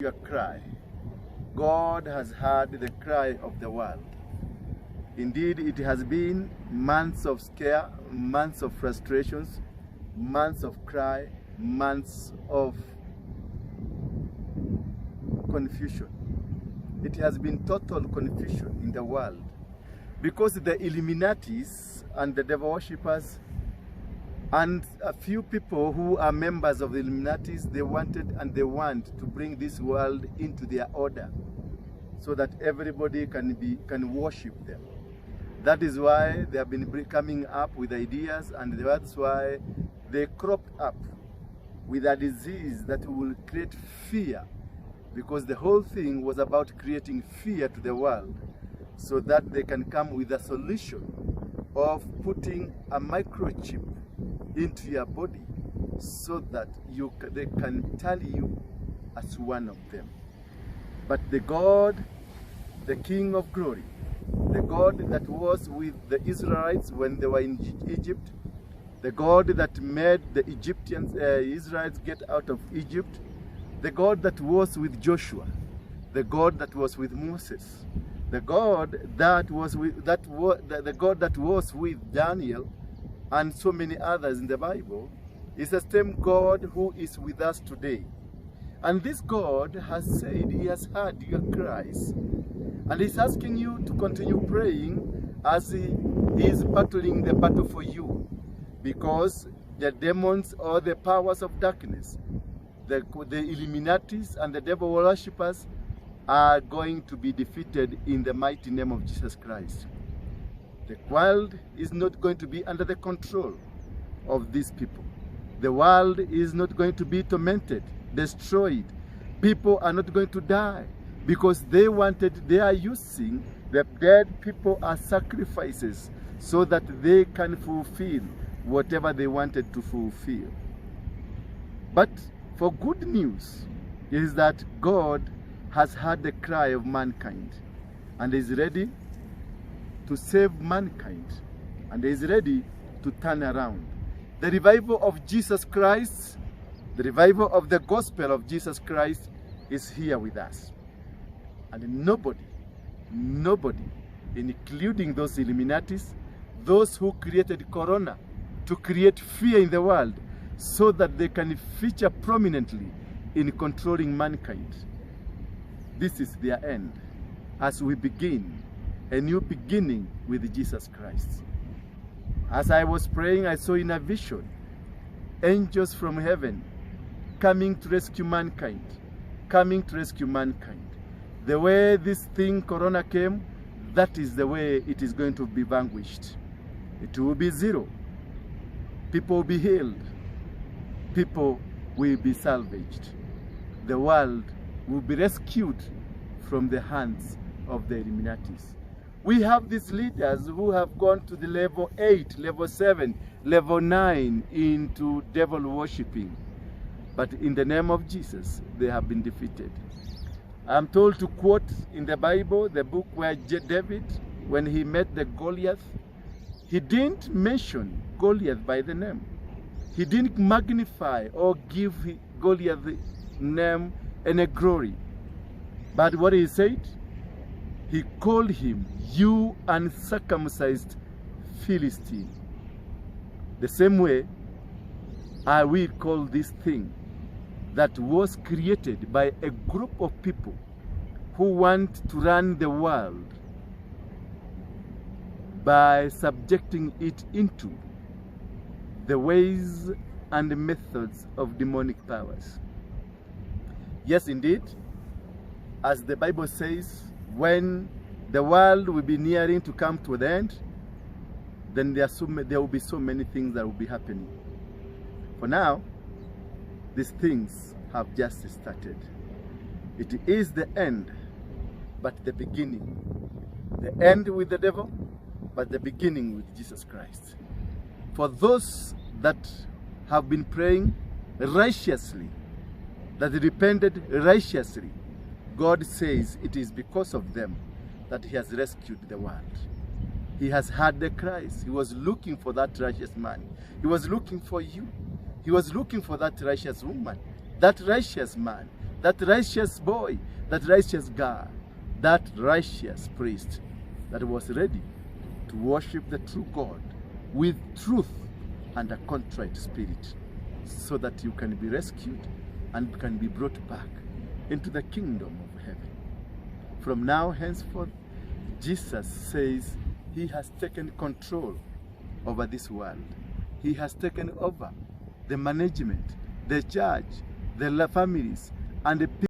your cry. God has heard the cry of the world. Indeed, it has been months of scare, months of frustrations, months of cry, months of confusion. It has been total confusion in the world because the Illuminatis and the devil worshippers and a few people who are members of the Illuminatis, they wanted and they want to bring this world into their order so that everybody can worship them. That is why they have been coming up with ideas, and that's why they cropped up with a disease that will create fear, because the whole thing was about creating fear to the world so that they can come with a solution of putting a microchip into your body so that they can tally you as one of them. But the God, the King of glory, the God that was with the Israelites when they were in Egypt, the God that made the Israelites get out of Egypt, the God that was with Joshua, the God that was with Moses, the God that was with the God that was with Daniel and so many others in the Bible, is the same God who is with us today. And this God has said he has heard your cries, and he's asking you to continue praying as he is battling the battle for you, because the demons or the powers of darkness, the Illuminatis and the devil worshippers are going to be defeated in the mighty name of Jesus Christ. The world is not going to be under the control of these people. The world is not going to be tormented, destroyed. People are not going to die because they are using the dead people as sacrifices so that they can fulfill whatever they wanted to fulfill. But for good news is that God has heard the cry of mankind and is ready to save mankind, and is ready to turn around. The revival of Jesus Christ, the revival of the gospel of Jesus Christ is here with us. And nobody, including those Illuminatis, those who created Corona to create fear in the world so that they can feature prominently in controlling mankind. This is their end as we begin a new beginning with Jesus Christ. As I was praying, I saw in a vision angels from heaven coming to rescue mankind, coming to rescue mankind. The way this thing, Corona, came, that is the way it is going to be vanquished. It will be zero. People will be healed. People will be salvaged. The world will be rescued from the hands of the Illuminatis. We have these leaders who have gone to the level 8, level 7, level 9 into devil worshipping. But in the name of Jesus, they have been defeated. I'm told to quote in the Bible, the book where David, when he met the Goliath, he didn't mention Goliath by the name. He didn't magnify or give Goliath the name and a glory. But what he said, he called him, "You uncircumcised Philistine." The same way I will call this thing that was created by a group of people who want to run the world by subjecting it into the ways and methods of demonic powers. Yes, indeed, as the Bible says, when the world will be nearing to come to the end, then there will be so many things that will be happening. For now, these things have just started. It is the end, but the beginning. The end with the devil, but the beginning with Jesus Christ. For those that have been praying righteously, that repented righteously, God says it is because of them that he has rescued the world. He has heard the cries. He was looking for that righteous man. He was looking for you. He was looking for that righteous woman, that righteous man, that righteous boy, that righteous girl, that righteous priest that was ready to worship the true God with truth and a contrite spirit, so that you can be rescued and can be brought back into the kingdom of heaven. From now henceforth, Jesus says he has taken control over this world. He has taken over the management, the church, the families, and the people.